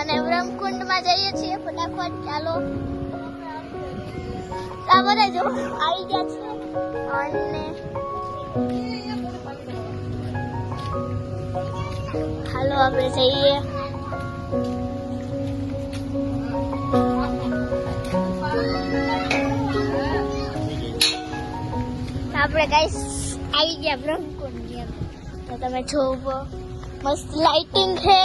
અને બ્રહ્મકુંડમાં જઈએ છીએ ફટાફટ. ચાલો આ બધા જો આવી ગયા છે અને હાલો આપણે જઈએ. આપણે ગાઈસ આવી ગયા બ્રહ્મકુંડની અંદર. તો તમે જોવો મસ્ત લાઇટિંગ છે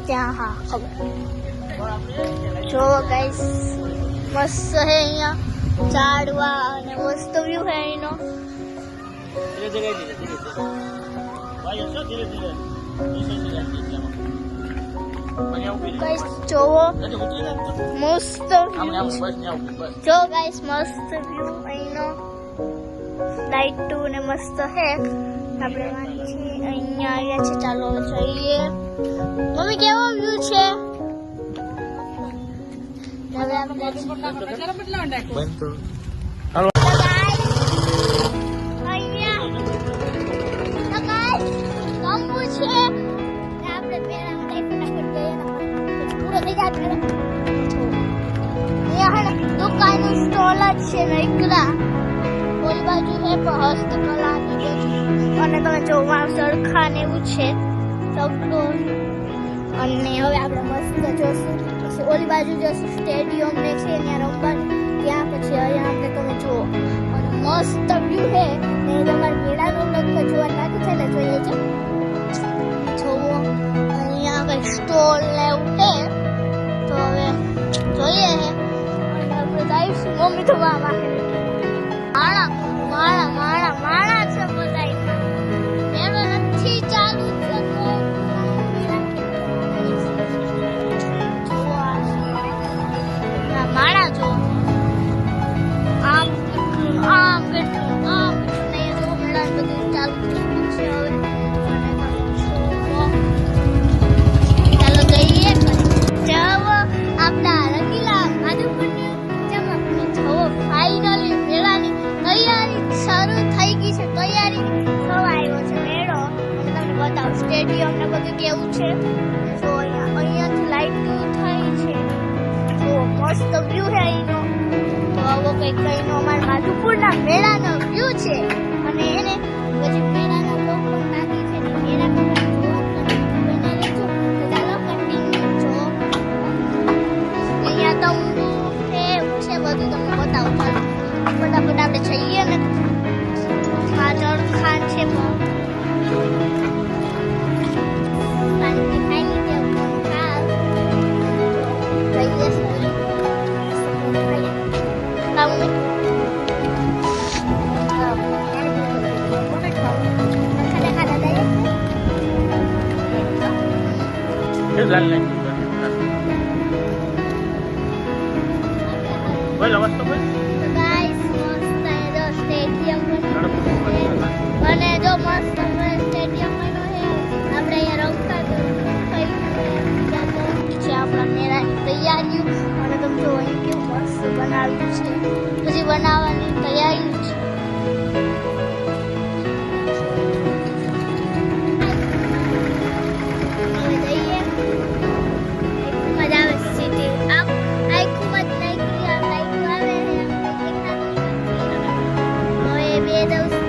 ત્યાં. હા ખબર જો ગાઈસ મસ્ત છે અહીંયા ઝાડવા અને મસ્ત વ્યૂ છે અહીંનો. ગાઈસ જોવો મસ્ત જો ગાઈસ મસ્ત વ્યૂ અહીંનો. લાઇટો ને મસ્ત છે. આપણે અહીંયા આવ્યા છે. ચાલો જોઈએ મમ્મી કેવો વ્યૂ છે. હવે આપણે દુકાન સ્ટોલ જ છે નકરા. ઓલી બાજુ છે હસ્તકલા અને તમે જો સરખા ને એવું છે સગડો. અને હવે આપણે મસ્ત જોશું ઓલી બાજુ જોશું સ્ટેડિયમ ને છે ત્યાં રમવાનું. ત્યાં પછી અહીંયા આપણે તમે જુઓ અને મસ્ત વ્યૂ છે ને તમારે મેળાનો લગભગ જોવા નાખી છે ને જોઈએ છે. જોવો અહીંયા કંઈક સ્ટોલ ને એવું છે. તો હવે જોઈએ અને આપણે જઈશું. મમ્મી તો માણા છે બધા. મેળો નથી ચાલુ માણા જો આમ કેટલું મેળા બધું ચાલુ થયું છે હવે. ચાલો જઈએ. જાઓ આપણા રંગીલા માધવપુરની ચમકને જોવો. ફાઇનલી મેળાની તૈયારી શરૂ થઈ ગઈ છે. તૈયારી થવા આવ્યો છે મેળો. તમને બતાવું સ્ટેડિયમ ને બધું કેવું છે. જો અહીંયાથી લાઇટ થાય છે. જો મસ્ત વ્યૂ છે અહીંનો. તો આવો કંઈક અહીંનો અમારા માધવપુરના મેળાનો વ્યૂ છે. અને એને પછી મેળાના લોકો નાખી છે ને મેળા બધું તમને બતાવું. ફટાફટ આપણે જઈએ ને. ખાન છે અને જો મસ્ત સ્ટેડિયમ બન્યો છે. આપણે અહીંયા રમતા છે આપણા મેળાની તૈયારીઓ. અને તમે જો અહીં કેવું મસ્ત બનાવ્યું છે. પછી બનાવવાની તૈયારી છે. હવે જઈએ. મજા આવે છે. આખું મત નહીં આવે. હવે 2 દિવસ